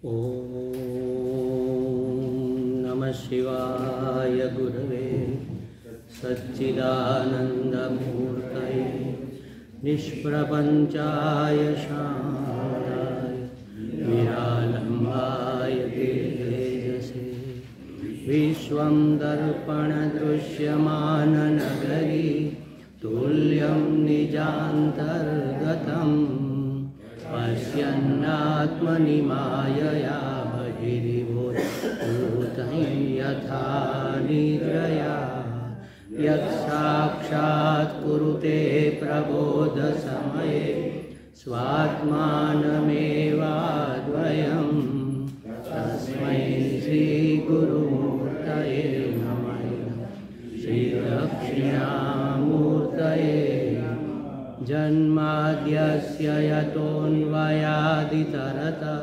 ओम नमः शिवाय गुरवे सच्चिदानंदमूर्तये निष्प्रपंचाय शांताय निरालंबाय तेजसे विश्वं दर्पणदृश्यमाननगरी तुल्यं निजान्तर्गतम् पश्यन्नात्मनि मायया बहिर्भूतं यथा निद्रया यत्साक्षात् कुरुते प्रबोधसमये स्वात्मानमेवाद्वयं तस्मै श्रीगुरुमूर्तये नमः। श्रीदक्षिणामूर्तये जन्माद्यस्य यतोऽन्वयादितरतः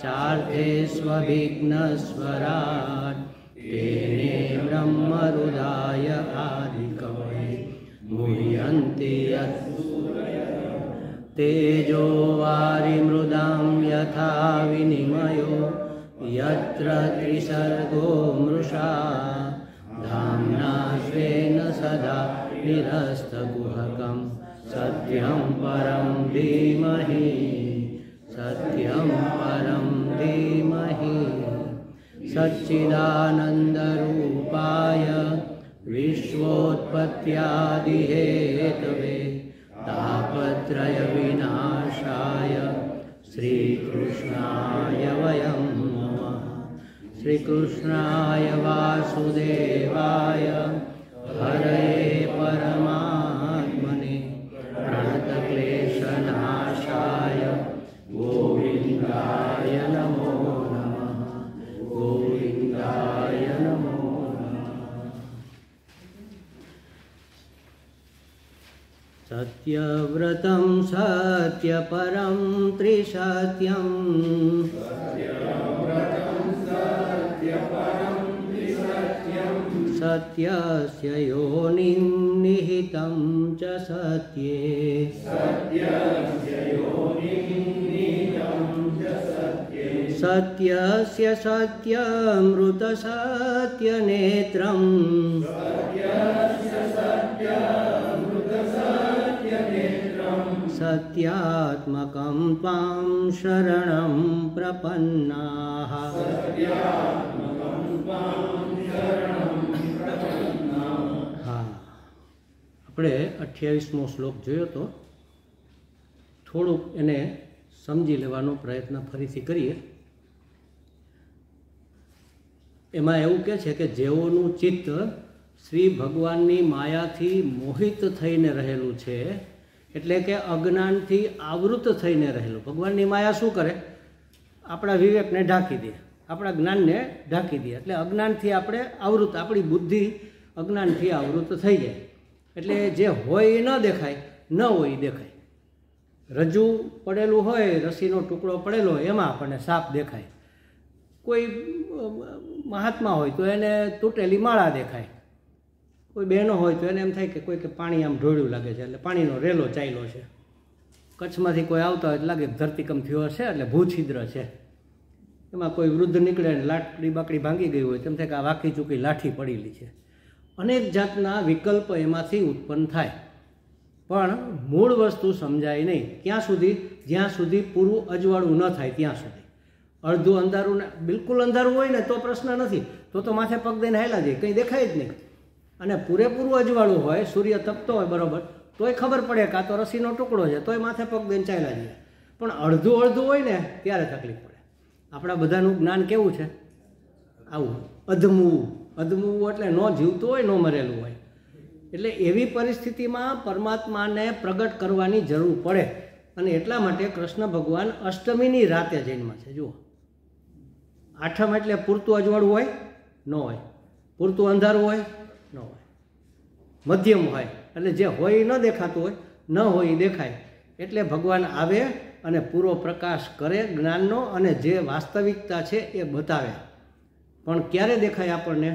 चार्थेष्वभिघ्नस्वराट् तेने ब्रह्महृदाय आदिकवये मुह्यन्ति यत् तेजो वारिमृदां यथा विनिमयो यत्र त्रिसर्गो मृषा धाम्ना स्वेन सदा निरस्तकुहकम् सत्यं परं धीमहि सत्यं परं धीमहि। सच्चिदानन्दरूपाय विश्वोत्पत्त्यादिहेतवे तापत्रयविनाशाय श्रीकृष्णाय वयं नमः। श्रीकृष्णाय वासुदेवाय हरये परमात्मने प्रणतक्लेशनाशाय गोविन्दाय नमो नमः। गोविन्दाय नमो नमः। सत्यव्रतं सत्यपरं त्रिसत्यम् सत्यस्य योनिं निहितं च सत्ये सत्यस्य सत्यमृतसत्यनेत्रम् सत्यात्मकं त्वां शरणं प्रपन्नाः। આપણે 28મો શ્લોક જોયો તો થોડુંક એને સમજી લેવાનો પ્રયત્ન ફરીથી કરીએ. એમાં એવું કહે છે કે જેઓનું ચિત્ત શ્રી ભગવાનની માયાથી મોહિત થઈને રહેલું છે, એટલે કે અજ્ઞાનથી આવૃત થઈને રહેલું. ભગવાનની માયા શું કરે? આપણા વિવેકને ઢાંકી દે, આપણા જ્ઞાનને ઢાંકી દે, એટલે અજ્ઞાનથી આપણે આવૃત, આપણી બુદ્ધિ અજ્ઞાનથી આવૃત થઈ જાય. એટલે જે હોય એ ન દેખાય, ન હોય એ દેખાય. રજ્જુ પડેલું હોય, રસીનો ટુકડો પડેલો હોય, એમાં આપણને સાપ દેખાય. કોઈ મહાત્મા હોય તો એને તૂટેલી માળા દેખાય. કોઈ બહેનો હોય તો એને એમ થાય કે કોઈ કે પાણી આમ ઢોળ્યું લાગે છે, એટલે પાણીનો રેલો ચાલ્યો છે. કચ્છમાંથી કોઈ આવતા હોય લાગે ધરતીકંપ થયો હશે, એટલે ભૂછિદ્ર છે. એમાં કોઈ વૃદ્ધ નીકળે, લાકડી બાકડી ભાંગી ગઈ હોય, તેમ થાય કે આ વાંકી ચૂકી લાઠી પડેલી છે. અનેક જાતના વિકલ્પ એમાંથી ઉત્પન્ન થાય, પણ મૂળ વસ્તુ સમજાય નહીં. ક્યાં સુધી? જ્યાં સુધી પૂરું અજવાળું ન થાય ત્યાં સુધી. અડધું અંધારું ને બિલકુલ અંધારું હોય ને તો પ્રશ્ન નથી, તો માથે પગ દઈને હાલ્યા જાય, કંઈ દેખાય જ નહીં. અને પૂરેપૂરું અજવાળું હોય, સૂર્ય તપતો હોય બરાબર, તોય ખબર પડે કે આ તો રસીનો ટુકડો છે, તોય માથે પગ દઈને ચાલ્યા જાય. પણ અડધું હોય ને ત્યારે તકલીફ પડે. આપણા બધાનું જ્ઞાન કેવું છે? આવું અધમું એટલે ન જીવતું હોય, ન મરેલું હોય. એટલે એવી પરિસ્થિતિમાં પરમાત્માને પ્રગટ કરવાની જરૂર પડે. અને એટલા માટે કૃષ્ણ ભગવાન અષ્ટમીની રાતે જન્મ્યા છે. જુઓ, આઠમ એટલે પૂરતું અજવાળું હોય ન હોય, પૂરતું અંધારું હોય ન હોય, મધ્યમ હોય. એટલે જે હોય ન દેખાતું હોય, ન હોય દેખાય. એટલે ભગવાન આવે અને પૂરો પ્રકાશ કરે જ્ઞાનનો, અને જે વાસ્તવિકતા છે એ બતાવે. પણ ક્યારે દેખાય આપણને?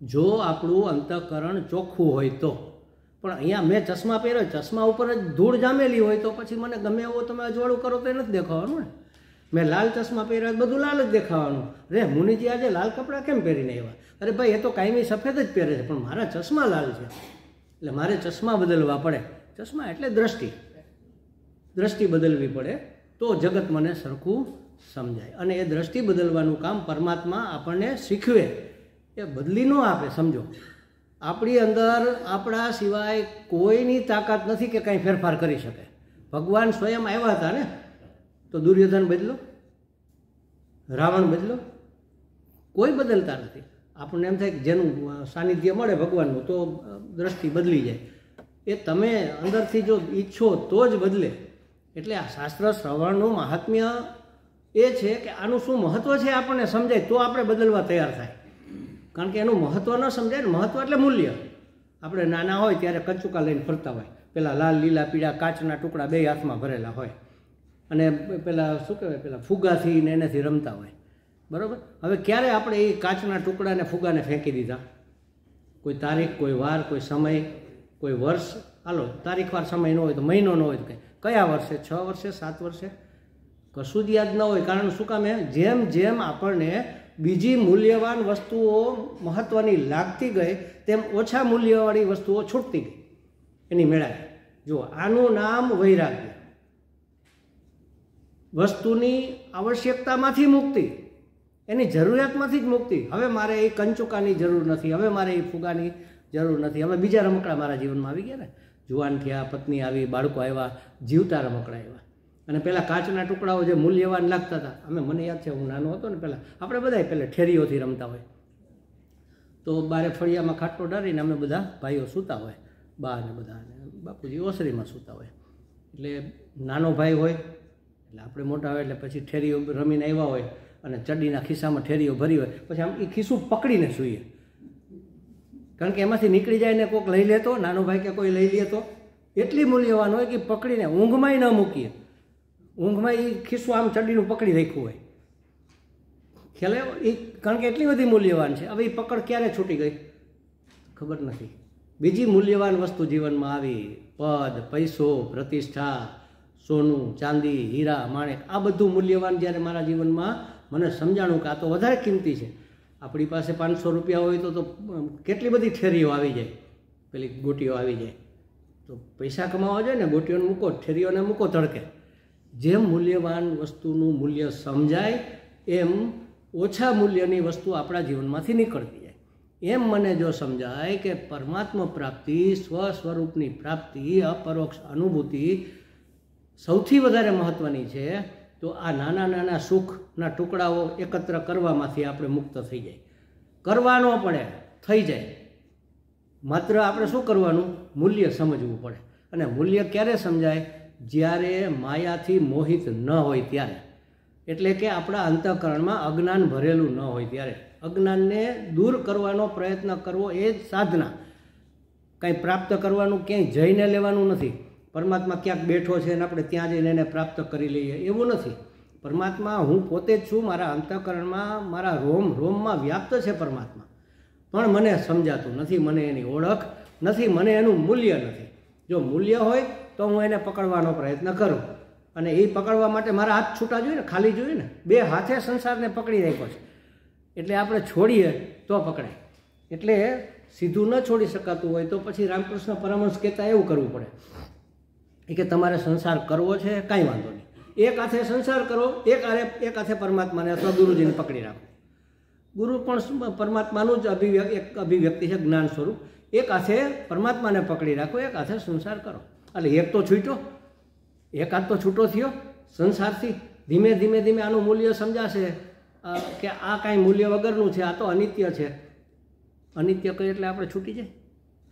જો આપણું અંતઃકરણ ચોખ્ખું હોય તો. પણ અહીંયા મેં ચશ્મા પહેર્યો, ચશ્મા ઉપર જ ધૂળ જામેલી હોય તો પછી મને ગમે એવો તમે અજવાળું કરો તો એ નથી દેખાવાનું ને. મેં લાલ ચશ્મા પહેર્યા બધું લાલ જ દેખાવાનું. રે મુનિજી આજે લાલ કપડાં કેમ પહેરીને આવ્યા? અરે ભાઈ એ તો કાયમી સફેદ જ પહેરે છે, પણ મારા ચશ્મા લાલ છે એટલે મારે ચશ્મા બદલવા પડે. ચશ્મા એટલે દ્રષ્ટિ બદલવી પડે તો જગત મને સરખું સમજાય. અને એ દ્રષ્ટિ બદલવાનું કામ પરમાત્મા આપણને શીખવે, એ બદલી ન આપે. સમજો, આપણી અંદર આપણા સિવાય કોઈની તાકાત નથી કે કંઈ ફેરફાર કરી શકે. ભગવાન સ્વયં આવ્યા હતા ને, તો દુર્યોધન બદલો, રાવણ બદલો, કોઈ બદલતા નથી. આપણને એમ થાય કે જેનું સાનિધ્ય મળે ભગવાનનું તો દ્રષ્ટિ બદલી જાય. એ તમે અંદરથી જો ઈચ્છો તો જ બદલે. એટલે આ શાસ્ત્ર શ્રવણનું મહાત્મ્ય એ છે કે આનું શું મહત્ત્વ છે આપણને સમજાય તો આપણે બદલવા તૈયાર થાય. કારણ કે એનું મહત્ત્વ ન સમજાય ને, મહત્ત્વ એટલે મૂલ્ય. આપણે નાના હોય ત્યારે કંચુકા લઈને ફરતા હોય, પેલા લાલ લીલા પીળા કાચના ટુકડા બે હાથમાં ભરેલા હોય, અને પેલા શું કહેવાય પેલા ફુગાથી ને એનાથી રમતા હોય, બરાબર. હવે ક્યારે આપણે એ કાચના ટુકડાને ફુગાને ફેંકી દીધા? કોઈ તારીખ, કોઈ વાર, કોઈ સમય, કોઈ વર્ષ, હાલો તારીખ વાર સમય ન હોય તો મહિનો ન હોય તો કંઈ, કયા વર્ષે, 6 વર્ષે, 7 વર્ષે, કશું જ યાદ ન હોય. કારણ શું કામ? જેમ જેમ આપણને બીજી મૂલ્યવાન વસ્તુઓ મહત્ત્વની લાગતી ગઈ તેમ ઓછા મૂલ્યવાળી વસ્તુઓ છૂટતી ગઈ એની મેળાએ. જો આનું નામ વૈરાગ્ય. વસ્તુની આવશ્યકતામાંથી મુક્તિ, એની જરૂરિયાતમાંથી જ મુક્તિ. હવે મારે એ કંચુકાની જરૂર નથી, હવે મારે એ ફુગાની જરૂર નથી, હવે બીજા રમકડા મારા જીવનમાં આવી ગયા ને. જુવાન થયા, પત્ની આવી, બાળકો આવ્યા, જીવતા રમકડા આવ્યા. અને પહેલાં કાચના ટુકડાઓ જે મૂલ્યવાન લાગતા હતા, મને યાદ છે, હું નાનો હતો ને પહેલાં આપણે બધા પહેલાં ઠેરીઓથી રમતા હોય, તો બારે ફળિયામાં ખાટલો ડાળીને અમે બધા ભાઈઓ સૂતા હોય, બા ને બધા, બાપુજી ઓસરીમાં સૂતા હોય. એટલે નાનો ભાઈ હોય એટલે આપણે મોટા હોય એટલે પછી ઠેરીઓ રમીને આવ્યા હોય અને ચડ્ડીના ખિસ્સામાં ઠેરીઓ ભરી હોય, પછી આમ એ ખિસ્સું પકડીને સૂઈએ. કારણ કે એમાંથી નીકળી જાય ને કોઈક લઈ લેતો, નાનો ભાઈ કે કોઈ લઈ લે તો એટલી મૂલ્યવાન હોય કે પકડીને ઊંઘમાંય ન મૂકીએ. ઊંઘમાં એ ખિસ્સું આમ ચડ્ડીનું પકડી રાખ્યું હોય, ખ્યાલ એ, કારણ કે એટલી બધી મૂલ્યવાન છે. હવે એ પકડ ક્યારે છૂટી ગઈ ખબર નથી. બીજી મૂલ્યવાન વસ્તુ જીવનમાં આવી, પદ, પૈસો, પ્રતિષ્ઠા, સોનું, ચાંદી, હીરા, માણેક, આ બધું મૂલ્યવાન જ્યારે મારા જીવનમાં મને સમજાણું કે આ તો વધારે કિંમતી છે. આપણી પાસે 500 રૂપિયા હોય તો કેટલી બધી ઠેરીઓ આવી જાય, પેલી ગોટીઓ આવી જાય. તો પૈસા કમાવા જોઈએ ને, ગોટીઓને મૂકો, ઠેરીઓને મૂકો તડકે. જેમ મૂલ્યવાન વસ્તુનું મૂલ્ય સમજાય એમ ઓછા મૂલ્યની વસ્તુ આપણા જીવનમાંથી નીકળતી જાય. એમ મને જો સમજાય કે પરમાત્મા પ્રાપ્તિ, સ્વસ્વરૂપની પ્રાપ્તિ, અપરોક્ષ અનુભૂતિ સૌથી વધારે મહત્ત્વની છે, તો આ નાના નાના સુખના ટુકડાઓ એકત્ર કરવામાંથી આપણે મુક્ત થઈ જાય. કરવા ન પડે, થઈ જાય. માત્ર આપણે શું કરવાનું? મૂલ્ય સમજવું પડે. અને મૂલ્ય ક્યારે સમજાય? જ્યારે માયાથી મોહિત ન હોય ત્યારે. એટલે કે આપણા અંતઃકરણમાં અજ્ઞાન ભરેલું ન હોય ત્યારે. અજ્ઞાનને દૂર કરવાનો પ્રયત્ન કરવો એ જ સાધના. કંઈ પ્રાપ્ત કરવાનું ક્યાંય જઈને લેવાનું નથી. પરમાત્મા ક્યાંક બેઠો છે અને આપણે ત્યાં જઈને એને પ્રાપ્ત કરી લઈએ એવું નથી. પરમાત્મા હું પોતે જ છું, મારા અંતઃકરણમાં, મારા રોમમાં વ્યાપ્ત છે પરમાત્મા, પણ મને સમજાતું નથી, મને એની ઓળખ નથી, મને એનું મૂલ્ય નથી. જો મૂલ્ય હોય તો હું એને પકડવાનો પ્રયત્ન કરું, અને એ પકડવા માટે મારા હાથ છૂટા જોઈએ ને, ખાલી જોઈએ ને. 2 હાથે સંસારને પકડી રાખ્યો છે, એટલે આપણે છોડીએ તો પકડાય. એટલે સીધું ન છોડી શકાતું હોય તો પછી રામકૃષ્ણ પરમહંસ કહેતા એવું કરવું પડે કે તમારે સંસાર કરવો છે, કાંઈ વાંધો નહીં, એક હાથે સંસાર કરો, એક હાથે પરમાત્માને અથવા ગુરુજીને પકડી રાખો. ગુરુ પણ પરમાત્માનું જ એક અભિવ્યક્તિ છે, જ્ઞાન સ્વરૂપ. એક હાથે પરમાત્માને પકડી રાખો, એક હાથે સંસાર કરો. એટલે એક તો છૂટ્યો, એક હાથ તો છૂટો થયો સંસારથી. ધીમે ધીમે ધીમે આનું મૂલ્ય સમજાશે કે આ કાંઈ મૂલ્ય વગરનું છે, આ તો અનિત્ય છે. અનિત્ય કહે એટલે આપણે છૂટી જાય?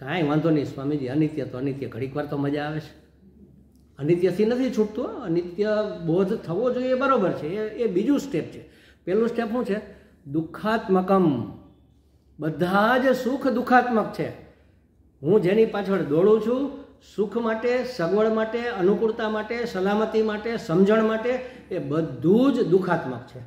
કાંઈ વાંધો નહીં સ્વામીજી, અનિત્ય તો અનિત્ય, ઘડીક વાર તો મજા આવે છે. અનિત્યથી નથી છૂટતું. અનિત્ય બોધ થવો જોઈએ, બરાબર છે, એ બીજું સ્ટેપ છે. પહેલું સ્ટેપ શું છે? દુઃખાત્મકમ. બધા જ સુખ દુઃખાત્મક છે. હું જેની પાછળ દોડું છું, સુખ માટે, સગવડ માટે, અનુકૂળતા માટે, સલામતી માટે, સમજણ માટે, એ બધું જ દુઃખાત્મક છે.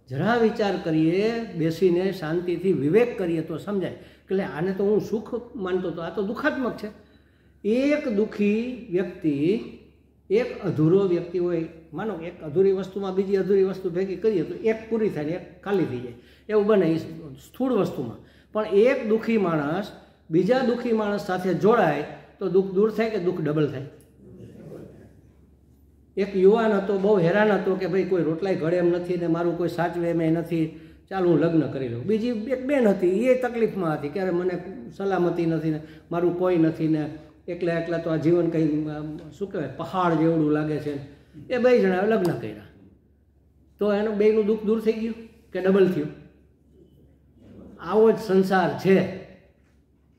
જરા વિચાર કરીએ, બેસીને શાંતિથી વિવેક કરીએ તો સમજાય કે આને તો હું સુખ માનતો હતો, આ તો દુઃખાત્મક છે. એક દુઃખી વ્યક્તિ એક અધૂરો વ્યક્તિ હોય, માનો એક અધૂરી વસ્તુમાં બીજી અધૂરી વસ્તુ ભેગી કરીએ તો એક પૂરી થાય ને એક ખાલી થઈ જાય, એવું બને એ સ્થૂળ વસ્તુમાં. પણ એક દુઃખી માણસ બીજા દુઃખી માણસ સાથે જોડાય તો દુઃખ દૂર થાય કે દુઃખ ડબલ થાય? એક યુવાન હતો, બહુ હેરાન હતો કે ભાઈ કોઈ રોટલાય ઘડે એમ નથી ને મારું કોઈ સાચવે એમ નથી, ચાલ હું લગ્ન કરી લઉં. બીજી એક બેન હતી, એ તકલીફમાં હતી, ક્યારે મને સલામતી નથી ને મારું કોઈ નથી ને એકલા એકલા તો આ જીવન કંઈ શું કહેવાય પહાડ જેવડું લાગે છે. એ બે જણાએ લગ્ન કર્યા તો એનું બેયનું દુઃખ દૂર થઈ ગયું કે ડબલ થયું? આવો જ સંસાર છે.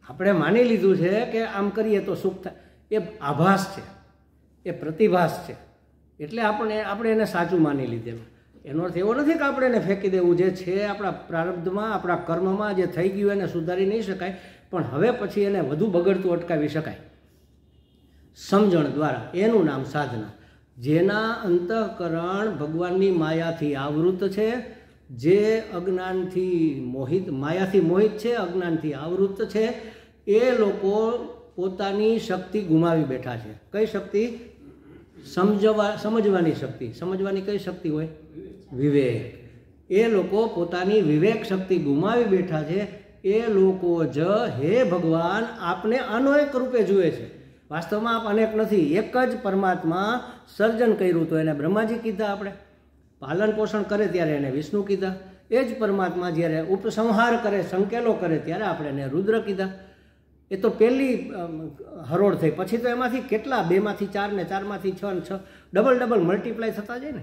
આપણે માની લીધું છે કે આમ કરીએ તો સુખ થાય. એ આભાસ છે, એ પ્રતિભાસ છે, એટલે આપણે એને સાચું માની લીધેલું. એનો અર્થ એવો નથી કે આપણે એને ફેંકી દેવું. જે છે આપણા પ્રારબ્ધમાં, આપણા કર્મમાં જે થઈ ગયું એને સુધારી નહીં શકાય, પણ હવે પછી એને વધુ બગડતું અટકાવી શકાય સમજણ દ્વારા. એનું નામ સાધના. જેના અંતઃકરણ ભગવાનની માયાથી આવૃત છે, જે અજ્ઞાનથી મોહિત, માયાથી મોહિત છે, અજ્ઞાનથી આવૃત છે, એ લોકો પોતાની શક્તિ ગુમાવી બેઠા છે. કઈ શક્તિ? સમજવાની શક્તિ. સમજવાની કઈ શક્તિ હોય? વિવેક. એ લોકો પોતાની વિવેક શક્તિ ગુમાવી બેઠા છે. એ લોકો જ હે ભગવાન આપને અનેક રૂપે જુએ છે. વાસ્તવમાં આપ અનેક નથી, એક જ પરમાત્મા સર્જન કર્યું તો એને બ્રહ્માજી કીધા, આપણે પાલન પોષણ કરે ત્યારે એને વિષ્ણુ કીધા, એ જ પરમાત્મા જ્યારે ઉપસંહાર કરે, સંકેલો કરે ત્યારે આપણે એને રુદ્ર કીધા. એ તો પહેલી હરોળ થઈ. પછી તો એમાંથી કેટલા 2 માંથી 4 ને 4 માંથી 6 ને 6 ડબલ મલ્ટીપ્લાય થતા જાય ને.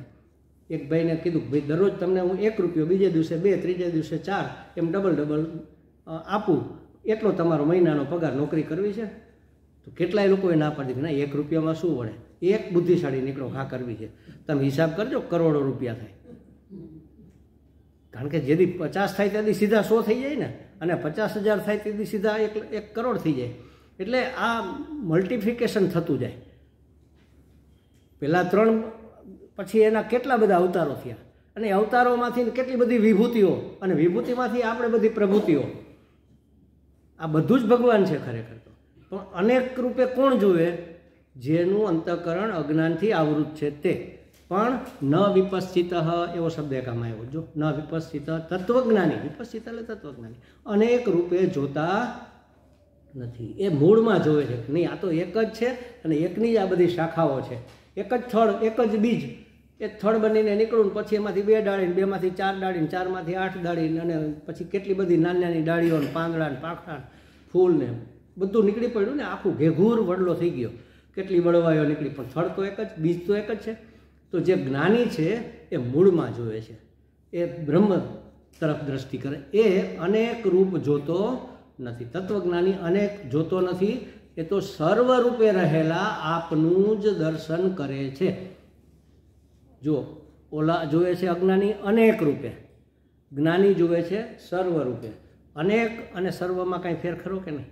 એક ભાઈને કીધું ભાઈ દરરોજ તમને હું 1 રૂપિયો, બીજે દિવસે 2, ત્રીજે દિવસે 4, એમ ડબલ આપું, એટલો તમારો મહિનાનો પગાર નોકરી કરવી છે. તો કેટલાય લોકોએ ના પાડી દીધી, ના 1 રૂપિયામાં શું વળે, એક બુદ્ધિશાળી નીકળો હા કરવી છે. તમે હિસાબ કરજો, કરોડો રૂપિયા થાય. કારણ કે જેથી 50 થાય તેથી સીધા 100 થઈ જાય ને, અને 50,000 થાય તેથી સીધા 1 કરોડ થઈ જાય. એટલે આ મલ્ટિફિકેશન થતું જાય. પહેલાં 3, પછી એના કેટલા બધા અવતારો થયા, અને અવતારોમાંથી કેટલી બધી વિભૂતિઓ, અને વિભૂતિમાંથી આપણે બધી પ્રભૂતિઓ. આ બધું જ ભગવાન છે ખરેખર તો. પણ અનેક રૂપે કોણ જોવે? જેનું અંતઃકરણ અજ્ઞાનથી આવૃત છે તે. પણ ન વિપશ્ચિત એવો શબ્દ એકામાં આવ્યો. જો ન વિપશ્ચિત તત્વજ્ઞાની, વિપશ્ચિત એટલે તત્વજ્ઞાની, અનેક રૂપે જોતા નથી. એ મૂળમાં જોવે છે નહીં, આ તો એક જ છે અને એકની જ આ બધી શાખાઓ છે. એક જ થળ, એક જ બીજ. એ થળ બનીને નીકળું ને પછી એમાંથી 2 ડાળી, 2 માંથી 4 ડાળી, 4 માંથી 8 ડાળી, અને પછી કેટલી બધી નાની નાની ડાળીઓ ને પાંદડા ને પાંખડા ફૂલ ને બધું નીકળી પડ્યું ને, આખું ઘેઘૂર વડલો થઈ ગયો. કેટલી વળવાયો નીકળી, પણ થળ તો એક જ, બીજ તો એક જ છે. તો જે જ્ઞાની છે એ મૂળમાં જોવે છે, એ બ્રહ્મ તરફ દ્રષ્ટિ કરે. એ અનેક રૂપ જોતો નથી. તત્વજ્ઞાની અનેક જોતો નથી, એ તો સર્વરૂપે રહેલા આપનું જ દર્શન કરે છે. જો ઓલા જોવે છે અજ્ઞાની અનેક રૂપે, જ્ઞાની જોવે છે સર્વરૂપે. અનેક અને સર્વમાં કાંઈ ફેર ખરો કે નહીં?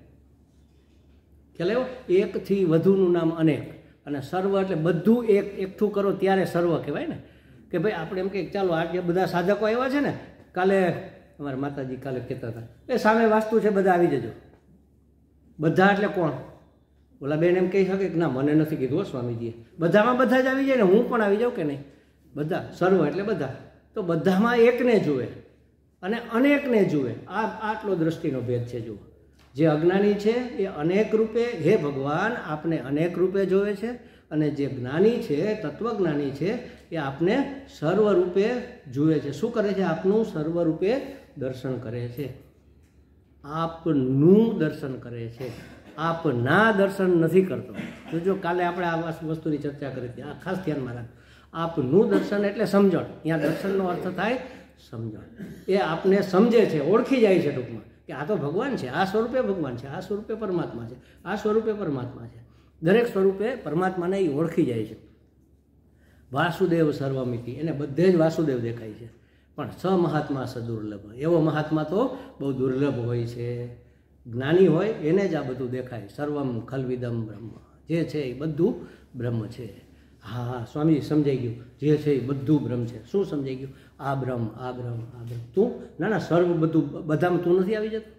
ખ્યાલ આવ્યો? એકથી વધુનું નામ અનેક, અને સર્વ એટલે બધું એકઠું કરો ત્યારે સર્વ કહેવાય ને. કે ભાઈ આપણે એમ કે ચાલો આ જે બધા સાધકો આવ્યા છે ને, કાલે અમારા માતાજી કાલે કહેતા હતા, એ સામે વાસ્તુ છે બધા આવી જજો. બધા એટલે કોણ? ઓલા બેન એમ કહી શકે કે ના મને નથી કીધું સ્વામીજીએ. બધામાં બધા જ આવી જાય ને, હું પણ આવી જાઉં કે નહીં? બધા, સર્વ એટલે બધા. તો બધામાં એકને જુએ અને અનેકને જુએ. આટલો દ્રષ્ટિનો ભેદ છે. જુઓ, જે અજ્ઞાની છે એ અનેક રૂપે, હે ભગવાન આપને અનેક રૂપે જોવે છે, અને જે જ્ઞાની છે, તત્વજ્ઞાની છે, એ આપને સર્વરૂપે જુએ છે. શું કરે છે? આપનું સર્વરૂપે દર્શન કરે છે. આપનું દર્શન કરે છે, આપના દર્શન નથી કરતો. જો કાલે આપણે આ વસ્તુની ચર્ચા કરી હતી, આ ખાસ ધ્યાનમાં રાખ. આપનું દર્શન એટલે સમજણ. અહીંયા દર્શનનો અર્થ થાય સમજણ. એ આપને સમજે છે, ઓળખી જાય છે ટૂંકમાં, કે આ તો ભગવાન છે, આ સ્વરૂપે ભગવાન છે, આ સ્વરૂપે પરમાત્મા છે, આ સ્વરૂપે પરમાત્મા છે. દરેક સ્વરૂપે પરમાત્માને એ ઓળખી જાય છે. વાસુદેવ સર્વમિતિ, એને બધે જ વાસુદેવ દેખાય છે. પણ સ મહાત્મા સદુર્લભ, એવો મહાત્મા તો બહુ દુર્લભ હોય છે. જ્ઞાની હોય એને જ આ બધું દેખાય. સર્વમ ખલવિદમ બ્રહ્મ, જે છે એ બધું બ્રહ્મ છે. હા સ્વામી સમજાઈ ગયું, જે છે એ બધું બ્રહ્મ છે. શું સમજાઈ ગયું? આ બ્રહ્મ, આ બ્રહ્મ, આ બ્રહ્મ. તું ના સર્વ બધું, બધામાં તું નથી આવી જતું?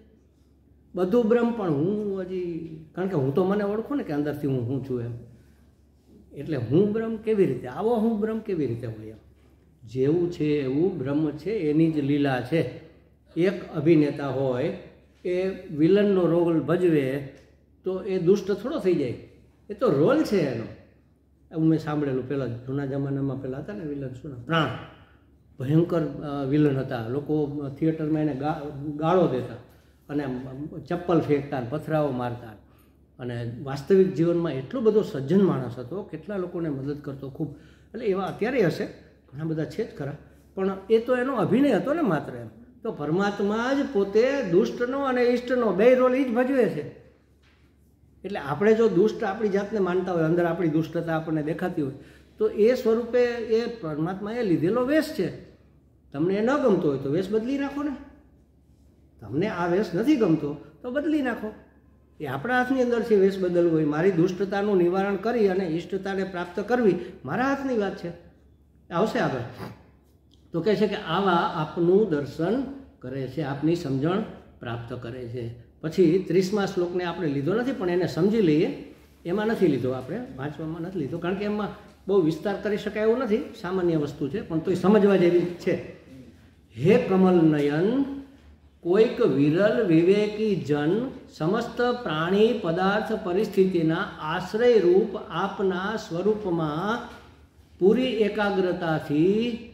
બધું બ્રહ્મ, પણ હું હજી, કારણ કે હું તો મને ઓળખું ને કે અંદરથી હું છું એમ. એટલે હું બ્રહ્મ કેવી રીતે, આવો હું બ્રહ્મ કેવી રીતે હોય? જેવું છે એવું બ્રહ્મ છે, એની જ લીલા છે. એક અભિનેતા હોય એ વિલનનો રોલ ભજવે તો એ દુષ્ટ થોડો થઈ જાય, એ તો રોલ છે એનો. એવું મેં સાંભળેલું પહેલાં જૂના જમાનામાં પહેલાં હતા ને વિલન, શું નામ, પ્રાણ, ભયંકર વિલન હતા. લોકો થિયેટરમાં એને ગાળો દેતા અને ચપ્પલ ફેંકતા, પથરાઓ મારતા. અને વાસ્તવિક જીવનમાં એટલો બધો સજ્જન માણસ હતો, કેટલા લોકોને મદદ કરતો ખૂબ. એટલે એવા અત્યારે હશે, ઘણા બધા છે જ ખરા, પણ એ તો એનો અભિનય હતો ને માત્ર. એમ તો પરમાત્મા જ પોતે દુષ્ટનો અને ઇષ્ટનો બે રોલ એ જ ભજવે છે. એટલે આપણે જો દુષ્ટ આપણી જાતને માનતા હોય, અંદર આપણી દુષ્ટતા આપણને દેખાતી હોય, તો એ સ્વરૂપે એ પરમાત્માએ લીધેલો વેશ છે. તમને એ ન ગમતો હોય તો વેશ બદલી નાખો ને. તમને આ વેશ નથી ગમતો તો બદલી નાખો. એ આપણા હાથની અંદર છે વેશ બદલવું હોય. મારી દુષ્ટતાનું નિવારણ કરી અને ઇષ્ટતાને પ્રાપ્ત કરવી મારા હાથની વાત છે. આવશે આગળ તો કહે છે કે આવા આપનું દર્શન કરે છે, આપની સમજણ પ્રાપ્ત કરે છે. પછી 30મા શ્લોકને આપણે લીધો નથી, પણ એને સમજી લઈએ. એમાં નથી લીધો, આપણે વાંચવામાં નથી લીધો, કારણ કે એમાં બહુ વિસ્તાર કરી શકાય એવું નથી, સામાન્ય વસ્તુ છે, પણ તોય સમજવા જેવી છે. હે કમલ નયન, કોઈક વિરલ વિવેકી જન સમસ્ત પ્રાણી પદાર્થ પરિસ્થિતિના આશ્રય રૂપ આપના સ્વરૂપમાં પૂરી એકાગ્રતાથી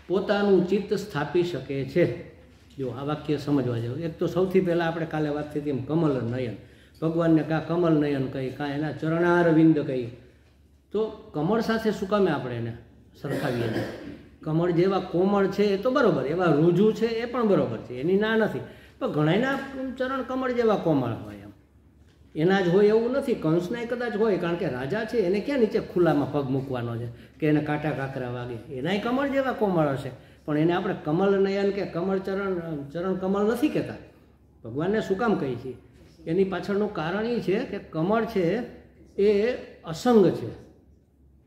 પોતાનું ચિત્ત સ્થાપી શકે છે. જો આ વાક્ય સમજવા જેવું. એક તો સૌથી પહેલાં આપણે કાલે વાત થઈ એમ કમલ નયન, ભગવાનને કાં કમલ નયન કહી, કાં એના ચરણારવિંદ કહી. તો કમળ સાથે શું કામે આપણે એને સરખાવીએ? કમળ જેવા કોમળ છે એ તો બરાબર, એવા રૂજુ છે એ પણ બરાબર છે, એની ના નથી. પણ ઘણાના ચરણ કમળ જેવા કોમળ હોય, એમ એના જ હોય એવું નથી. કંસના કદાચ હોય, કારણ કે રાજા છે એને ક્યાં નીચે ખુલ્લામાં પગ મૂકવાનો છે કે એને કાંટા કાંકરા વાગે? એનાય કમળ જેવા કોમળ હશે, પણ એને આપણે કમલ નયન કે કમળ ચરણ કમળ નથી કહેતા. ભગવાનને શું કામ કહી છે? એની પાછળનું કારણ એ છે કે કમળ છે એ અસંગ છે.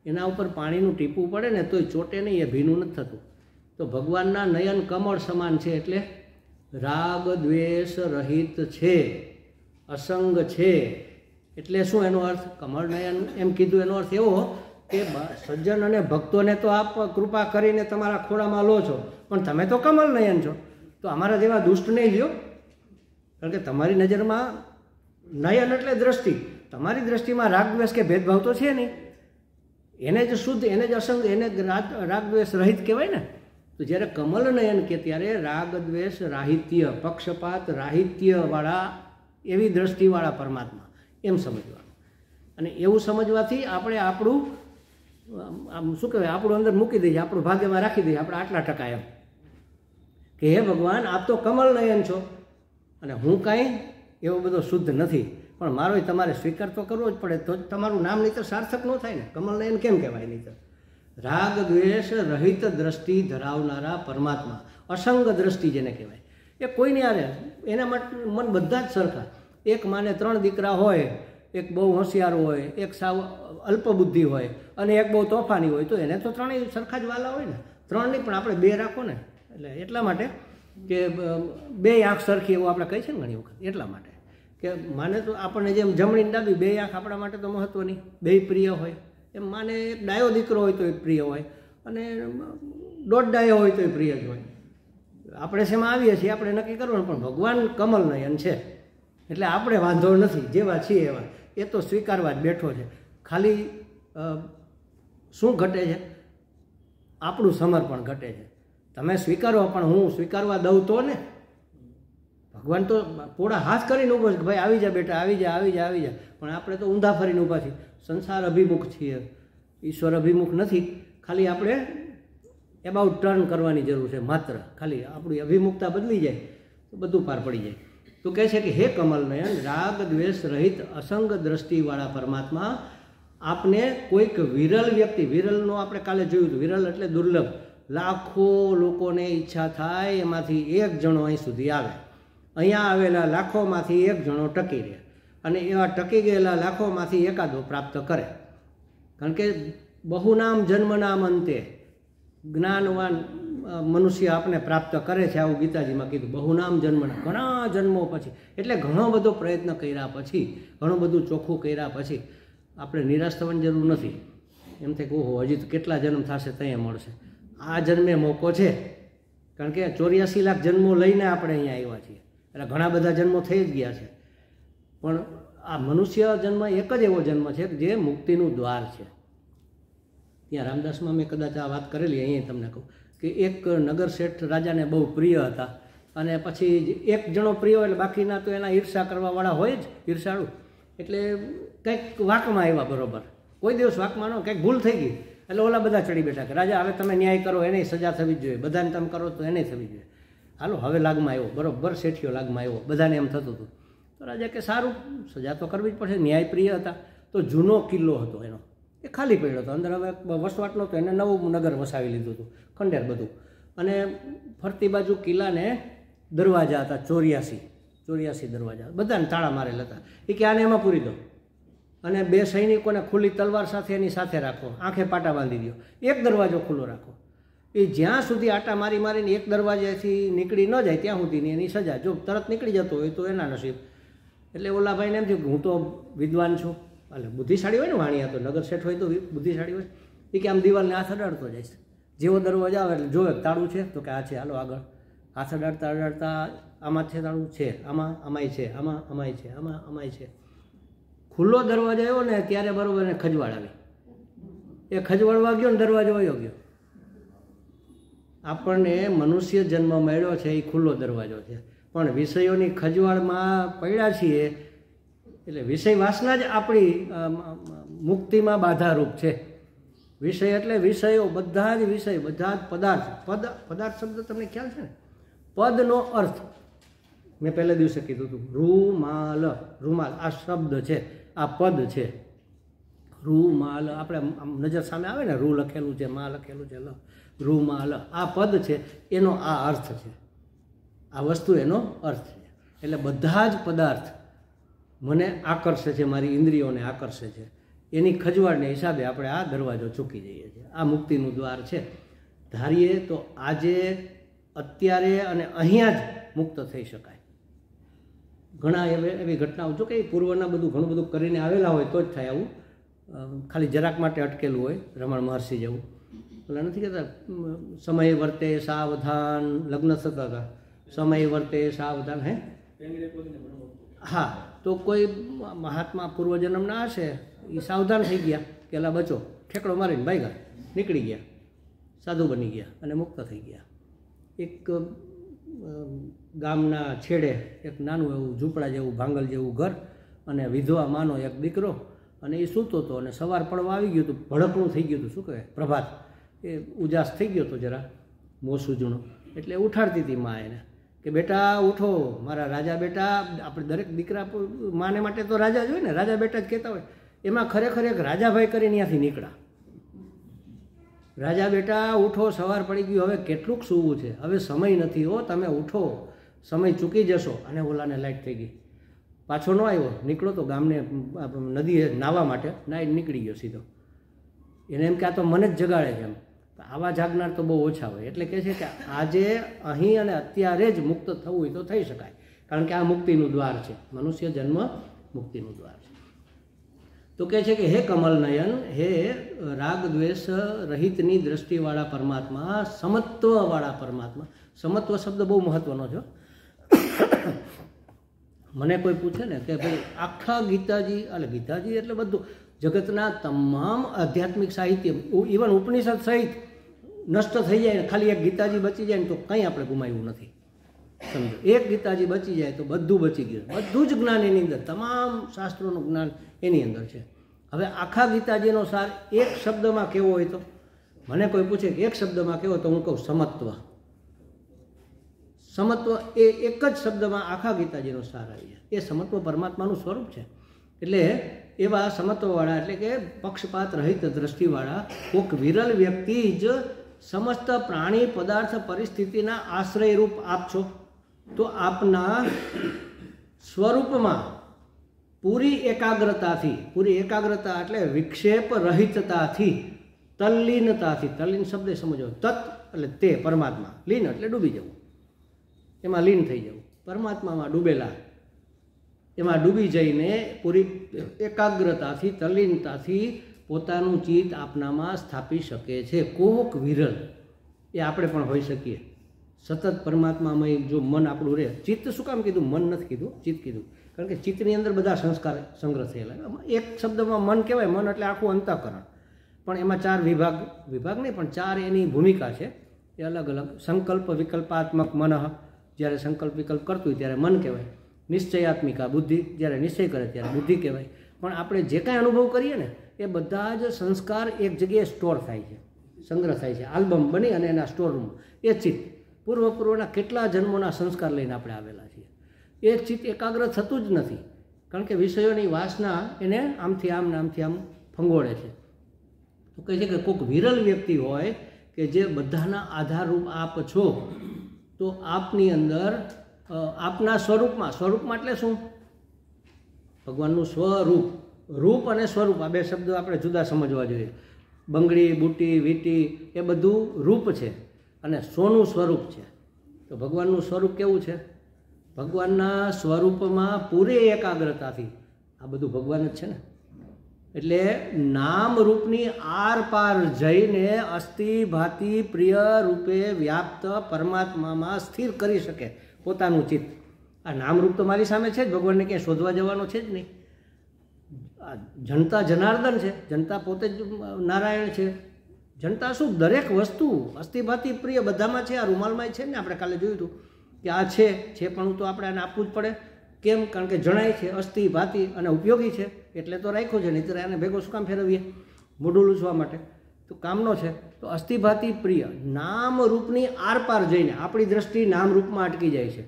એના ઉપર પાણીનું ટીપું પડે ને તોય ચોટે નહીં, એ ભીનું નથી થતું. તો ભગવાનના નયન કમળ સમાન છે, એટલે રાગ દ્વેષ રહિત છે, અસંગ છે. એટલે શું એનો અર્થ? કમળ નયન એમ કીધું એનો અર્થ એવો કે સજ્જન અને ભક્તોને તો આપ કૃપા કરીને તમારા ખોળામાં લો છો, પણ તમે તો કમલ નયન છો, તો અમારા જેવા દુષ્ટ નહીં લ્યો. કારણ કે તમારી નજરમાં નયન એટલે દ્રષ્ટિ, તમારી દ્રષ્ટિમાં રાગ દ્વેષ કે ભેદભાવ તો છે નહીં. એને જ શુદ્ધ, એને જ અસંગ, એને રાગ દ્વેષ રહિત કહેવાય ને. તો જ્યારે કમલ નયન કે ત્યારે રાગ દ્વેષ રાહિત્ય, પક્ષપાત રાહિત્યવાળા, એવી દ્રષ્ટિવાળા પરમાત્મા, એમ સમજવાનું. અને એવું સમજવાથી આપણે આપણું આમ શું કહેવાય, આપણું અંદર મૂકી દઈએ, આપણું ભાગ્યમાં રાખી દઈએ, આપણે આટલા ટકા એમ કે હે ભગવાન આપ તો કમલ નયન છો અને હું કાંઈ એવો બધો શુદ્ધ નથી, પણ મારો તમારે સ્વીકાર તો કરવો જ પડે, તો જ તમારું નામ નહીં તો સાર્થક ન થાય ને. કમલ નયન કેમ કહેવાય? નહીં તો રાગ દ્વેષ રહિત દ્રષ્ટિ ધરાવનારા પરમાત્મા, અસંગ દ્રષ્ટિ જેને કહેવાય, એ કોઈને આરે એના માટે મન બધા જ સરખા. એક માને 3 દીકરા હોય, એક બહુ હોશિયાર હોય, એક સાવ અલ્પબુદ્ધિ હોય અને એક બહુ તોફાની હોય, તો એને તો ત્રણેય સરખા જ વાલા હોય ને. 3 નહીં, પણ આપણે 2 રાખો ને. એટલે એટલા માટે કે 2 આંખ સરખી, એવું આપણે કહીએ છીએ ને ઘણી વખત. એટલા માટે કે માને તો આપણને જેમ જમણી ડાબી 2 આંખ આપણા માટે તો મહત્વની, 2 પ્રિય હોય. એમ માને એક ડાયો દીકરો હોય તો એ પ્રિય હોય, અને 1.5 ડાયો હોય તો એ પ્રિય જ હોય. આપણે શેમાં આવીએ છીએ આપણે નક્કી કરવાનું, પણ ભગવાન કમલ નયન છે એટલે આપણે વાંધો નથી, જેવા છીએ એવા એ તો સ્વીકારવા જ બેઠો છે. ખાલી શું ઘટે છે? આપણું સમર્પણ ઘટે છે. તમે સ્વીકારો, પણ હું સ્વીકારવા દઉં તો ને. ભગવાન તો પોળા હાથ કરીને ઊભો છે કે ભાઈ આવી જા બેટા, આવી જા, આવી જા, આવી જા. પણ આપણે તો ઊંધા ફરીને ઊભા છીએ, સંસાર અભિમુખ છીએ, ઈશ્વર અભિમુખ નથી. ખાલી આપણે એબાઉટ ટર્ન કરવાની જરૂર છે માત્ર. ખાલી આપણી અભિમુખતા બદલી જાય તો બધું પાર પડી જાય. તો કહે છે કે હે કમલ નયન, રાગ દ્વેષ રહિત અસંગ દ્રષ્ટિવાળા પરમાત્મા, આપને કોઈક વિરલ વ્યક્તિ, વિરલનો આપણે કાલે જોયું હતું, વિરલ એટલે દુર્લભ, લાખો લોકોને ઈચ્છા થાય એમાંથી 1 જણો અહીં સુધી આવે, અહીંયા આવેલા લાખોમાંથી 1 જણો ટકી રહે, અને એવા ટકી ગયેલા લાખોમાંથી એકાદો પ્રાપ્ત કરે. કારણ કે બહુનામ જન્મનામ અંતે જ્ઞાનવાન મનુષ્ય આપણે પ્રાપ્ત કરે છે, આવું ગીતાજીમાં કીધું. બહુનામ જન્મના, ઘણા જન્મો પછી, એટલે ઘણો બધો પ્રયત્ન કર્યા પછી, ઘણું બધું ચોખ્ખું કર્યા પછી આપણે નિરાશ થવાની જરૂર નથી. એમ થાય કે ઓહો હજી તો કેટલા જન્મ થશે ત્યાં મળશે. આ જન્મે મોકો છે, કારણ કે 84 લાખ જન્મો લઈને આપણે અહીંયા આવ્યા છીએ, એટલે ઘણા બધા જન્મો થઈ જ ગયા છે. પણ આ મનુષ્ય જન્મ એક જ એવો જન્મ છે જે મુક્તિનું દ્વાર છે. ત્યાં રામદાસમાં મેં કદાચ આ વાત કરેલી, અહીંયા તમને કહું કે એક નગર શેઠ રાજાને બહુ પ્રિય હતા, અને પછી એક જણો પ્રિય હોય એટલે બાકીના તો એના ઈર્ષા કરવાવાળા હોય જ, ઈર્ષાળું. એટલે કંઈક વાંકમાં આવ્યા બરોબર, કોઈ દિવસ વાંકમાં ન, કંઈક ભૂલ થઈ ગઈ એટલે ઓલા બધા ચડી બેઠા કે રાજા હવે તમે ન્યાય કરો, એને સજા થવી જ જોઈએ, બધાને તમે કરો તો એને થવી જોઈએ. હાલો હવે લાગમાં આવ્યો, બરોબર શેઠિયો લાગમાં આવ્યો, બધાને એમ થતું હતું. તો રાજા કે સારું, સજા તો કરવી જ પડશે, ન્યાય પ્રિય હતા. તો જૂનો કિલ્લો હતો એનો, એ ખાલી પડ્યો હતો, અંદર હવે વસવાટ નહોતો, એને નવું નગર વસાવી લીધું હતું, ખંડેર બધું. અને ફરતી બાજુ કિલ્લાને દરવાજા હતા 84 દરવાજા, બધાને તાળા મારેલા હતા. એ કે આને એમાં પૂરી દો, અને 2 સૈનિકોને ખુલ્લી તલવાર સાથે એની સાથે રાખો, આંખે પાટા બાંધી દો, એક દરવાજો ખુલ્લો રાખો. એ જ્યાં સુધી આટા મારી મારીને એક દરવાજાથી નીકળી ન જાય ત્યાં સુધીની એની સજા. જો તરત નીકળી જતો હોય તો એના નસીબ. એટલે ઓલા ભાઈને એમ થયું કે હું તો વિદ્વાન છું, એટલે બુદ્ધિશાળી હોય ને વાણિયા, તો નગર શેઠ હોય તો બુદ્ધિશાળી હોય. એ કે આમ દિવાલને હાથ અડાડતો જઈશ, જેવો દરવાજો આવે એટલે જોવે તાળું છે, તો કે આ છે, હાલો આગળ. હાથ અડાડતા અડાડતા આમાં છે તાળું છે, આમાં આમાંય છે, આમાં આમાંય છે, આમાં આમાંય છે. ખુલ્લો દરવાજો આવ્યો ને ત્યારે બરોબર એને ખજવાળ આવી. એ ખજવાળવા ગયો ને દરવાજો વયો ગયો. આપણને મનુષ્ય જન્મ મળ્યો છે એ ખુલ્લો દરવાજો છે, પણ વિષયોની ખજવાળમાં પડ્યા છીએ એટલે વિષય વાસના જ આપણી મુક્તિમાં બાધારૂપ છે. વિષય એટલે વિષયો, બધા જ વિષય, બધા જ પદાર્થ. પદાર્થ શબ્દ તમને ખ્યાલ છે ને? પદનો અર્થ મેં પહેલા દિવસે કીધું હતું, રૂમાલ. રૂમાલ આ શબ્દ છે, આ પદ છે. રૂમાલ આપણે નજર સામે આવે ને, રૂ લખેલું છે, માં લખેલું છે, રૂમાલ આ પદ છે, એનો આ અર્થ છે, આ વસ્તુ એનો અર્થ છે. એટલે બધા જ પદાર્થ મને આકર્ષે છે, મારી ઇન્દ્રિયોને આકર્ષે છે, એની ખજવાળને હિસાબે આપણે આ દરવાજો ચૂકી જઈએ છીએ. આ મુક્તિનું દ્વાર છે. ધારીએ તો આજે અત્યારે અને અહીંયા જ મુક્ત થઈ શકાય. ઘણા એવી ઘટનાઓ, જો કે પૂર્વના બધું ઘણું બધું કરીને આવેલા હોય તો જ થાય આવું, ખાલી જરાક માટે અટકેલું હોય. રમણ મહર્ષિ જેવું પેલા નથી કહેતા, સમય વર્તે સાવધાન, લગ્ન થતા હતા, સમય વર્તે સાવધાન. હા, તો કોઈ મહાત્મા પૂર્વજન્મના હશે, એ સાવધાન થઈ ગયા કે એલા બચો, ઠેકડો મારીને ભાગ્યા, નીકળી ગયા, સાધુ બની ગયા અને મુક્ત થઈ ગયા. એક ગામના છેડે એક નાનું એવું ઝૂંપડા જેવું, ભાંગલ જેવું ઘર, અને વિધવા માનો એક દીકરો, અને એ સૂતો હતો, અને સવાર પડવા આવી ગયું હતું, ભડકણું થઈ ગયું હતું, શું કહેવાય, પ્રભાત, એ ઉજાસ થઈ ગયો હતો જરા, મોસું જૂનો. એટલે ઉઠાડતી હતી મા એને કે બેટા ઉઠો, મારા રાજા બેટા. આપણે દરેક દીકરા માને માટે તો રાજા જ હોય ને, રાજા બેટા જ કહેતા હોય. એમાં ખરેખર એક રાજાભાઈ કરીને ત્યાંથી નીકળ્યા. રાજા બેટા ઉઠો, સવાર પડી ગયું, હવે કેટલુંક સૂવું છે, હવે સમય નથી હો, તમે ઉઠો, સમય ચૂકી જશો. અને ઓલાને લાઈટ થઈ ગઈ, પાછો ન આવ્યો, નીકળો તો ગામને નદીએ નાહવા માટે, નાહીને નીકળી ગયો સીધો. એને એમ કે આ તો મને જ જગાડે છે. એમ આવા જાગનાર તો બહુ ઓછા હોય. એટલે કહે છે કે આજે અહીં અને અત્યારે જ મુક્ત થવું હોય તો થઈ શકાય, કારણ કે આ મુક્તિનું દ્વાર છે. મનુષ્ય જન્મ મુક્તિનું દ્વાર છે. તો કહે છે કે હે કમલ નયન, હે રાગ દ્વેષ રહિતની દ્રષ્ટિવાળા પરમાત્મા, સમત્વવાળા પરમાત્મા. સમત્વ શબ્દ બહુ મહત્વનો છે. મને કોઈ પૂછે ને કે ભાઈ આખા ગીતાજી, એટલે ગીતાજી એટલે બધું જગતના તમામ આધ્યાત્મિક સાહિત્ય, ઇવન ઉપનિષદ સહિત નષ્ટ થઈ જાય, ખાલી એક ગીતાજી બચી જાય ને તો કંઈ આપણે ગુમાવ્યું નથી. સમજો, એક ગીતાજી બચી જાય તો બધું બચી ગયું. બધું જ જ્ઞાન એની અંદર, તમામ શાસ્ત્રોનું જ્ઞાન એની અંદર છે. હવે આખા ગીતાજીનો સાર એક શબ્દમાં કેવો હોય તો, મને કોઈ પૂછે કે એક શબ્દમાં કેવો, તો હું કહું સમત્વ. સમત્વ એ એક જ શબ્દમાં આખા ગીતાજીનો સાર આવી જાય. એ સમત્વ પરમાત્માનું સ્વરૂપ છે. એટલે એવા સમત્વવાળા, એટલે કે પક્ષપાત રહિત દ્રષ્ટિવાળા કોઈક વિરલ વ્યક્તિ જ સમસ્ત પ્રાણી પદાર્થ પરિસ્થિતિના આશ્રયરૂપ આપ છો. તો આપના સ્વરૂપમાં પૂરી એકાગ્રતાથી, પૂરી એકાગ્રતા એટલે વિક્ષેપ રહિતતાથી, તલ્લીનતાથી, તલ્લીન શબ્દ સમજો, તત્ એટલે તે પરમાત્મા, લીન એટલે ડૂબી જવું, એમાં લીન થઈ જવું, પરમાત્મામાં ડૂબેલા, એમાં ડૂબી જઈને પૂરી એકાગ્રતાથી, તલ્લીનતાથી પોતાનું ચિત્ત આપનામાં સ્થાપી શકે છે. કોક વિરલ એ આપણે પણ હોઈ શકીએ. સતત પરમાત્મામય જો મન આપણું રહે. ચિત્ત શું કામ કીધું? મન નથી કીધું, ચિત્ત કીધું. કારણ કે ચિત્તની અંદર બધા સંસ્કાર સંગ્રહ થયેલા. એક શબ્દમાં મન કહેવાય. મન એટલે આખું અંતઃકરણ, પણ એમાં 4 વિભાગ નહીં, પણ 4 એની ભૂમિકા છે. એ અલગ અલગ. સંકલ્પ વિકલ્પાત્મક મન, જ્યારે સંકલ્પ વિકલ્પ કરતું હોય ત્યારે મન કહેવાય. નિશ્ચયાત્મિકા બુદ્ધિ, જ્યારે નિશ્ચય કરે ત્યારે બુદ્ધિ કહેવાય. પણ આપણે જે કાંઈ અનુભવ કરીએ ને એ બધા જ સંસ્કાર એક જગ્યાએ સ્ટોર થાય છે, સંગ્રહ થાય છે, આલ્બમ બની અને એના સ્ટોરરૂમ. એ ચિત્ત પૂર્વના કેટલા જન્મોના સંસ્કાર લઈને આપણે આવેલા છીએ. એ ચિત્ત એકાગ્ર થતું જ નથી, કારણ કે વિષયોની વાસના એને આમથી આમ ને આમથી આમ ફંગોળે છે. તો કહે છે કે કોઈક વિરલ વ્યક્તિ હોય કે જે બધાના આધારરૂપ આપ છો, તો આપની અંદર આપના સ્વરૂપમાં એટલે શું? ભગવાનનું સ્વરૂપ. રૂપ અને સ્વરૂપ આ 2 શબ્દો આપણે જુદા સમજવા જોઈએ. બંગડી, બુટી, વીટી એ બધું રૂપ છે અને સોનું સ્વરૂપ છે. તો ભગવાનનું સ્વરૂપ કેવું છે? ભગવાનના સ્વરૂપમાં પૂરી એકાગ્રતાથી આ બધું ભગવાન જ છે ને. એટલે નામ રૂપની આર પાર જઈને અસ્થિ ભાતિ પ્રિય રૂપે વ્યાપ્ત પરમાત્મામાં સ્થિર કરી શકે પોતાનું ચિત્ત. આ નામરૂપ તો મારી સામે છે જ, ભગવાનને ક્યાંય શોધવા જવાનો છે જ નહીં. આ જનતા જનાર્દન છે, જનતા પોતે જ નારાયણ છે. જનતા શું? દરેક વસ્તુ અસ્થિભાતિ પ્રિય બધામાં છે. આ રૂમાલમાં છે ને, આપણે કાલે જોયું હતું કે આ છે પણ તો આપણે આને આપવું જ પડે. કેમ? કારણ કે જણાય છે અસ્થિ ભાતિ અને ઉપયોગી છે એટલે તો રાખ્યો છે, નહીં આને ભેગો શું કામ ફેરવીએ? મોઢું લૂછવા માટે તો કામનો છે. તો અસ્થિભાતિ પ્રિય નામ રૂપની આરપાર જઈને આપણી દ્રષ્ટિ નામ રૂપમાં અટકી જાય છે.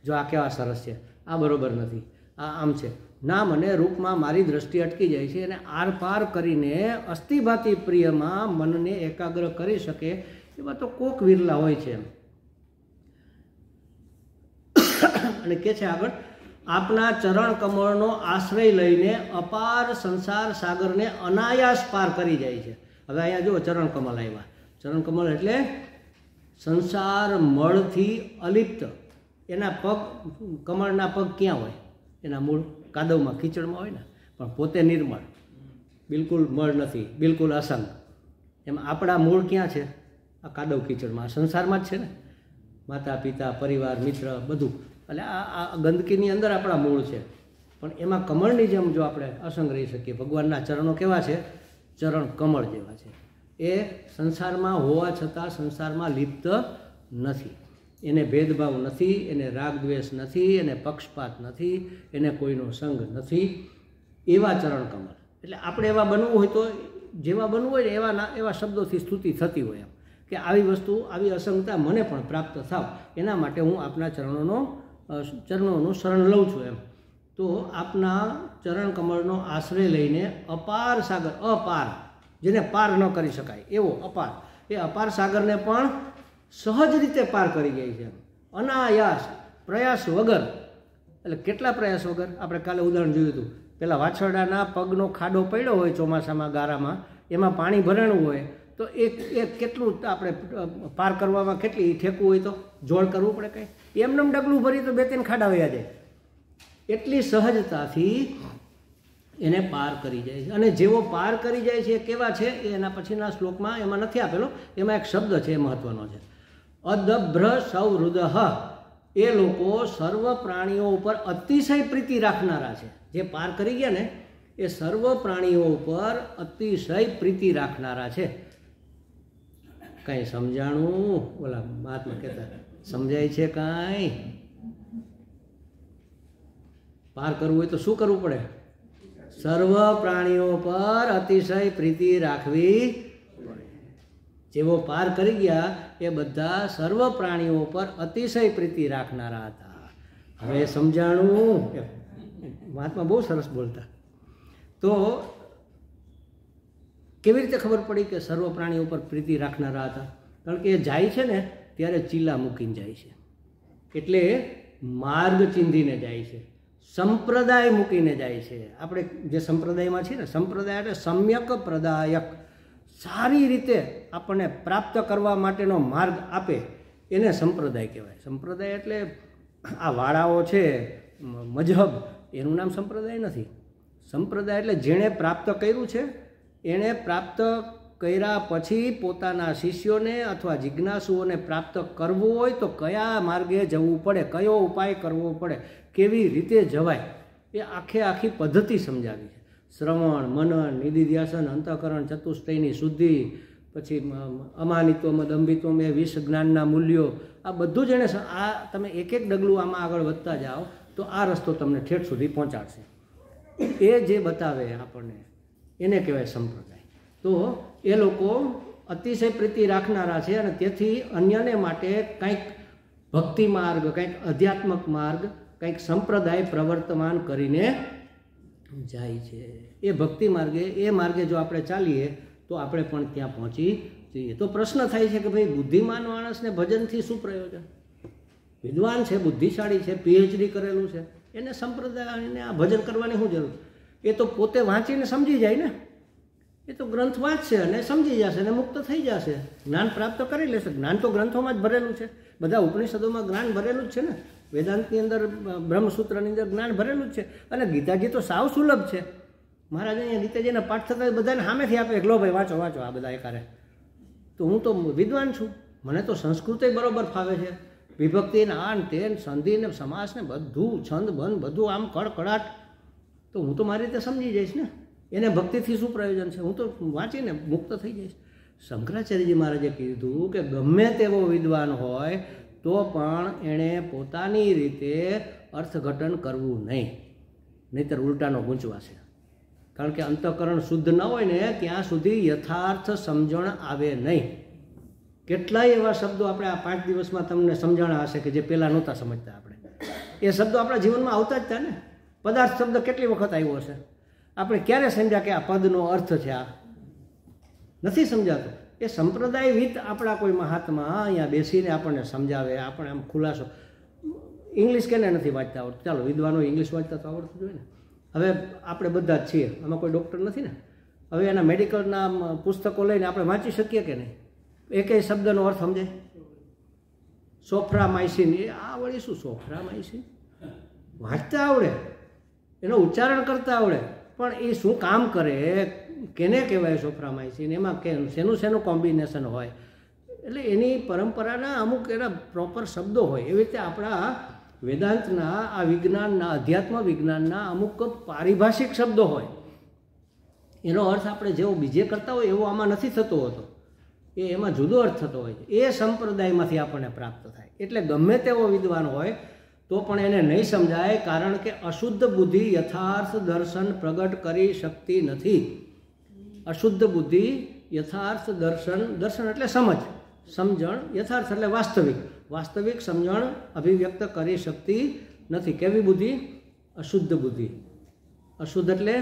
જો આ કેવા સરસ છે, આ બરોબર નથી, આ આમ છે. નામ અને રૂપમાં મારી દ્રષ્ટિ અટકી જાય છે, અને આરપાર કરીને અસ્થિભાતિ પ્રિયમાં મનને એકાગ્ર કરી શકે એવા તો કોક વિરલા હોય છે. અને કે છે આગળ, આપના ચરણ કમળનો આશ્રય લઈને અપાર સંસાર સાગરને અનાયાસ પાર કરી જાય છે. હવે અહીંયા જુઓ, ચરણ કમળ આવ્યા. ચરણ કમળ એટલે સંસાર મળથી અલિપ્ત. એના પગ, કમળના પગ ક્યાં હોય? એના મૂળ કાદવમાં, કીચડમાં હોય ને. પણ પોતે નિર્મળ, બિલકુલ મળ નથી, બિલકુલ અસંગ. એમાં આપણા મૂળ ક્યાં છે? આ કાદવ કીચડમાં, સંસારમાં જ છે ને. માતા પિતા, પરિવાર, મિત્ર બધું. એટલે આ ગંદકીની અંદર આપણા મૂળ છે. પણ એમાં કમળની જેમ જો આપણે અસંગ રહી શકીએ. ભગવાનના ચરણો કેવા છે? ચરણ કમળ જેવા છે. એ સંસારમાં હોવા છતાં સંસારમાં લિપ્ત નથી. એને ભેદભાવ નથી, એને રાગ દ્વેષ નથી, એને પક્ષપાત નથી, એને કોઈનો સંગ નથી. એવા ચરણ કમળ. એટલે આપણે એવા બનવું હોય તો, જેવા બનવું હોય ને એવા શબ્દોથી સ્તુતિ થતી હોય એમ કે આવી વસ્તુ, આવી અસંગતા મને પણ પ્રાપ્ત થાવ, એના માટે હું આપના ચરણોનું શરણ લઉં છું એમ. તો આપના ચરણ કમળનો આશ્રય લઈને અપાર સાગર, અપાર જેને પાર ન કરી શકાય એવો અપાર, એ અપાર સાગરને પણ સહજ રીતે પાર કરી જાય છે. અનાયાસ, પ્રયાસ વગર. એટલે કેટલા પ્રયાસ વગર? આપણે કાલે ઉદાહરણ જોયું હતું. પેલા વાછરડાના પગનો ખાડો પડ્યો હોય ચોમાસામાં, ગારામાં, એમાં પાણી ભરાણું હોય તો એ કેટલું આપણે પાર કરવામાં કેટલી ઠેકવું હોય તો જોડ કરવું પડે કંઈ? એમને ડગલું ભરી તો 2-3 ખાડા વયા જાય. એટલી સહજતાથી એને પાર કરી જાય છે. અને જેવો પાર કરી જાય છે એ કેવા છે એ એના પછીના શ્લોકમાં એમાં નથી આપેલો. એમાં એક શબ્દ છે એ મહત્વનો છે, અદભ્ર સૌહૃદ. એ લોકો સર્વ પ્રાણીઓ ઉપર અતિશય પ્રીતિ રાખનારા છે. જે પાર કરી ગયા ને એ સર્વ પ્રાણીઓ ઉપર અતિશય પ્રીતિ રાખનારા છે. કાંઈ સમજાણું? ઓલા મહાત્મા કહેતા, સમજાય છે કાંઈ? પાર કરવું હોય તો શું કરવું પડે? સર્વ પ્રાણીઓ પર અતિશય પ્રીતિ રાખવી પડે. જેવો પાર કરી ગયા એ બધા સર્વ પ્રાણીઓ પર અતિશય પ્રીતિ રાખનારા હતા. હવે સમજાણું? મહાત્મા બહુ સરસ બોલતા. તો કેવી રીતે ખબર પડી કે સર્વ પ્રાણીઓ પર પ્રીતિ રાખનારા હતા? કારણ કે એ જાય છે ને ત્યારે ચીલા મૂકીને જાય છે, એટલે માર્ગ ચીંધીને જાય છે, સંપ્રદાય મૂકીને જાય છે. આપણે જે સંપ્રદાયમાં છીએ ને, સંપ્રદાય એટલે સમ્યક પ્રદાયક, સારી રીતે આપણને પ્રાપ્ત કરવા માટેનો માર્ગ આપે એને સંપ્રદાય કહેવાય. સંપ્રદાય એટલે આ વાળાઓ છે, મજહબ, એનું નામ સંપ્રદાય નથી. સંપ્રદાય એટલે જેણે પ્રાપ્ત કર્યું છે એણે પ્રાપ્ત કર્યા પછી પોતાના શિષ્યોને અથવા જિજ્ઞાસુઓને પ્રાપ્ત કરવું હોય તો કયા માર્ગે જવું પડે, કયો ઉપાય કરવો પડે, કેવી રીતે જવાય, એ આખી પદ્ધતિ સમજાવી છે. શ્રવણ, મનન, નિધિધ્યાસન, અંતઃકરણ ચતુષ્ટયની શુદ્ધિ, પછી અમાનિત્વમ દંભિત્વમ, એ 20 જ્ઞાનના મૂલ્યો, આ બધું જ એણે આ તમે એક ડગલું આમાં આગળ વધતા જાઓ તો આ રસ્તો તમને ઠેઠ સુધી પહોંચાડશે. એ જે બતાવે આપણને એને કહેવાય સંપ્રદાય. તો એ લોકો અતિશય પ્રીતિ રાખનારા છે અને તેથી અન્યને માટે કંઈક ભક્તિ માર્ગ, કંઈક આધ્યાત્મક માર્ગ, કંઈક સંપ્રદાય પ્રવર્તમાન કરીને જાય છે. એ ભક્તિ માર્ગે, એ માર્ગે જો આપણે ચાલીએ તો આપણે પણ ત્યાં પહોંચી જઈએ. તો પ્રશ્ન થાય છે કે ભાઈ બુદ્ધિમાન માણસને ભજનથી શું પ્રયોજન? વિદ્વાન છે, બુદ્ધિશાળી છે, PhD કરેલું છે, એને સંપ્રદાયને આ ભજન કરવાની શું જરૂર? એ તો પોતે વાંચીને સમજી જાય ને. એ તો ગ્રંથ વાંચશે અને સમજી જશે અને મુક્ત થઈ જશે, જ્ઞાન પ્રાપ્ત કરી લેશે. જ્ઞાન તો ગ્રંથોમાં જ ભરેલું છે, બધા ઉપનિષદોમાં જ્ઞાન ભરેલું જ છે ને. વેદાંતની અંદર, બ્રહ્મસૂત્રની અંદર જ્ઞાન ભરેલું જ છે. અને ગીતાજી તો સાવ સુલભ છે. મહારાજ અહીંયા ગીતાજીના પાઠ થતા બધાને સામેથી આપે, લો ભાઈ વાંચો વાંચો આ બધા એકારે. તો હું તો વિદ્વાન છું, મને તો સંસ્કૃત બરોબર ફાવે છે, વિભક્તિ ને આન તેન સંધિ ને સમાસ ને બધું, છંદ બંધ બધું આમ કડકડાટ, તો હું તો મારી રીતે સમજી જઈશ ને. એને ભક્તિથી શું પ્રયોજન છે? હું તો વાંચીને મુક્ત થઈ જઈશ. શંકરાચાર્યજી મહારાજે કીધું કે ગમે તેવો વિદ્વાન હોય તો પણ એણે પોતાની રીતે અર્થઘટન કરવું નહીં, નહીંતર ઉલટાનો ગૂંચવાશે. કારણ કે અંતઃકરણ શુદ્ધ ન હોય ને ત્યાં સુધી યથાર્થ સમજણ આવે નહીં. કેટલાય એવા શબ્દો આપણે આ 5 દિવસમાં તમને સમજણા હશે કે જે પહેલાં નહોતા સમજતા આપણે. એ શબ્દો આપણા જીવનમાં આવતા જ હતા ને. પદાર્થ શબ્દ કેટલી વખત આવ્યો હશે? આપણે ક્યારે સમજ્યા કે આ પદનો અર્થ છે? આ નથી સમજાતો. એ સંપ્રદાય વિત આપણા કોઈ મહાત્મા અહીંયા બેસીને આપણને સમજાવે, આપણે આમ ખુલાસો. ઇંગ્લિશ કેને નથી વાંચતા આવડતું? ચાલો વિદ્વાનો ઇંગ્લિશ વાંચતા તો આવડતું જોઈએ ને. હવે આપણે બધા જ છીએ, આમાં કોઈ ડૉક્ટર નથી ને. હવે એના મેડિકલના પુસ્તકો લઈને આપણે વાંચી શકીએ કે નહીં? એકેય શબ્દનો અર્થ સમજાય? સોફ્રામાઇસિન, એ આ વળી શું સોફ્રામાઇસિન? વાંચતા આવડે, એનો ઉચ્ચારણ કરતા આવડે, પણ એ શું કામ કરે, કેને કહેવાય સોફ્રામાઇસિન, એમાં શેનું કોમ્બિનેશન હોય, એટલે એની પરંપરાના અમુક એના પ્રોપર શબ્દો હોય. એવી રીતે આપણા વેદાંતના, આ વિજ્ઞાનના, અધ્યાત્મ વિજ્ઞાનના અમુક પારિભાષિક શબ્દો હોય, એનો અર્થ આપણે જેવો બીજે કરતા હોય એવો આમાં નથી થતો હોતો, એમાં જુદો અર્થ થતો હોય છે. એ સંપ્રદાયમાંથી આપણને પ્રાપ્ત થાય. એટલે ગમે તેવો વિદ્વાન હોય તો પણ એને નહીં સમજાય, કારણ કે અશુદ્ધ બુદ્ધિ યથાર્થ દર્શન પ્રગટ કરી શકતી નથી. અશુદ્ધ બુદ્ધિ યથાર્થ દર્શન એટલે સમજણ, યથાર્થ એટલે વાસ્તવિક સમજણ અભિવ્યક્ત કરી શકતી નથી. કેવી બુદ્ધિ? અશુદ્ધ બુદ્ધિ. અશુદ્ધ એટલે